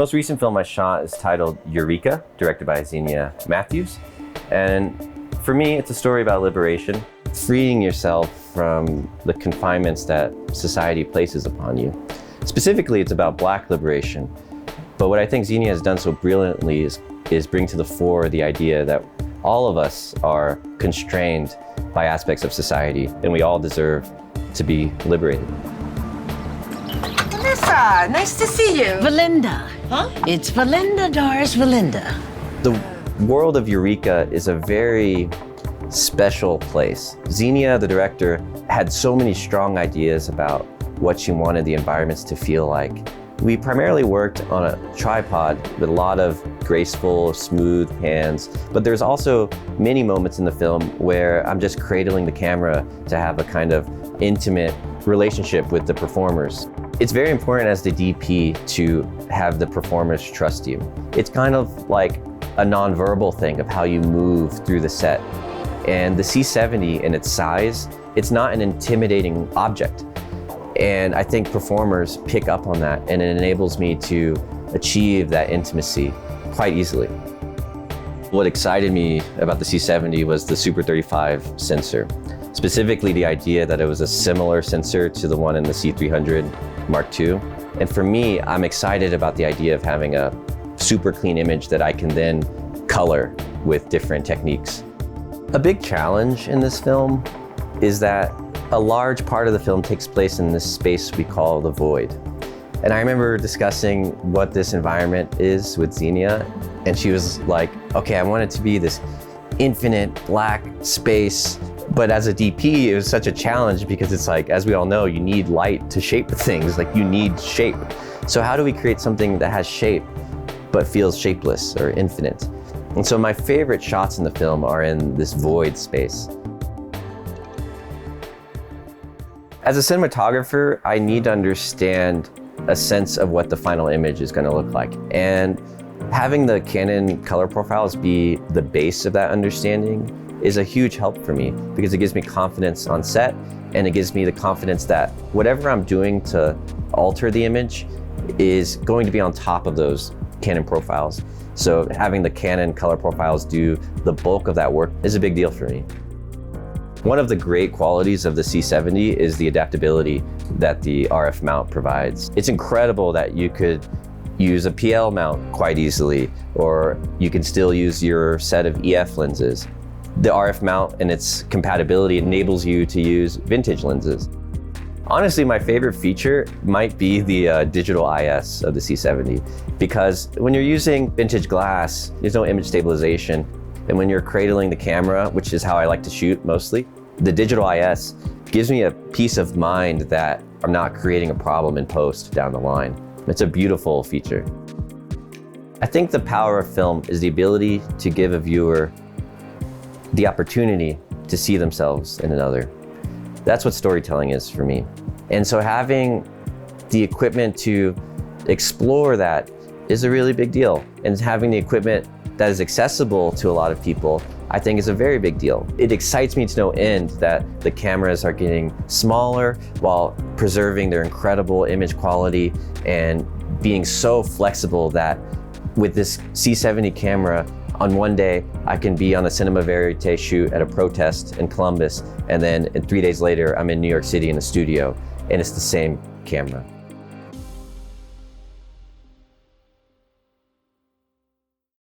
The most recent film I shot is titled Ourika, directed by Xenia Matthews. And for me, it's a story about liberation, freeing yourself from the confinements that society places upon you. Specifically, it's about Black liberation. But what I think Xenia has done so brilliantly is bring to the fore the idea that all of us are constrained by aspects of society, and we all deserve to be liberated. Vanessa, nice to see you. Valinda. Huh? It's Valinda, Doris, Valinda. The world of Ourika is a very special place. Xenia, the director, had so many strong ideas about what she wanted the environments to feel like. We primarily worked on a tripod with a lot of graceful, smooth pans, but there's also many moments in the film where I'm just cradling the camera to have a kind of intimate relationship with the performers. It's very important as the DP to have the performers trust you. It's kind of like a nonverbal thing of how you move through the set. And the C70 in its size, it's not an intimidating object. And I think performers pick up on that, and it enables me to achieve that intimacy quite easily. What excited me about the C70 was the Super 35 sensor. Specifically the idea that it was a similar sensor to the one in the C300 Mark II. And for me, I'm excited about the idea of having a super clean image that I can then color with different techniques. A big challenge in this film is that a large part of the film takes place in this space we call the void. And I remember discussing what this environment is with Xenia, and she was like, okay, I want it to be this infinite black space. But as a DP, it was such a challenge because it's like, as we all know, you need light to shape things, like you need shape. So how do we create something that has shape, but feels shapeless or infinite? And so my favorite shots in the film are in this void space. As a cinematographer, I need to understand a sense of what the final image is going to look like. And having the Canon color profiles be the base of that understanding is a huge help for me because it gives me confidence on set, and it gives me the confidence that whatever I'm doing to alter the image is going to be on top of those Canon profiles. So having the Canon color profiles do the bulk of that work is a big deal for me. One of the great qualities of the C70 is the adaptability that the RF mount provides. It's incredible that you could use a PL mount quite easily, or you can still use your set of EF lenses. The RF mount and its compatibility enables you to use vintage lenses. Honestly, my favorite feature might be the digital IS of the C70, because when you're using vintage glass, there's no image stabilization. And when you're cradling the camera, which is how I like to shoot mostly, the digital IS gives me a peace of mind that I'm not creating a problem in post down the line. It's a beautiful feature. I think the power of film is the ability to give a viewer the opportunity to see themselves in another. That's what storytelling is for me. And so having the equipment to explore that is a really big deal. And having the equipment that is accessible to a lot of people, I think is a very big deal. It excites me to no end that the cameras are getting smaller while preserving their incredible image quality and being so flexible that with this C70 camera, on one day, I can be on a cinema verite shoot at a protest in Columbus, and then 3 days later, I'm in New York City in the studio, and it's the same camera.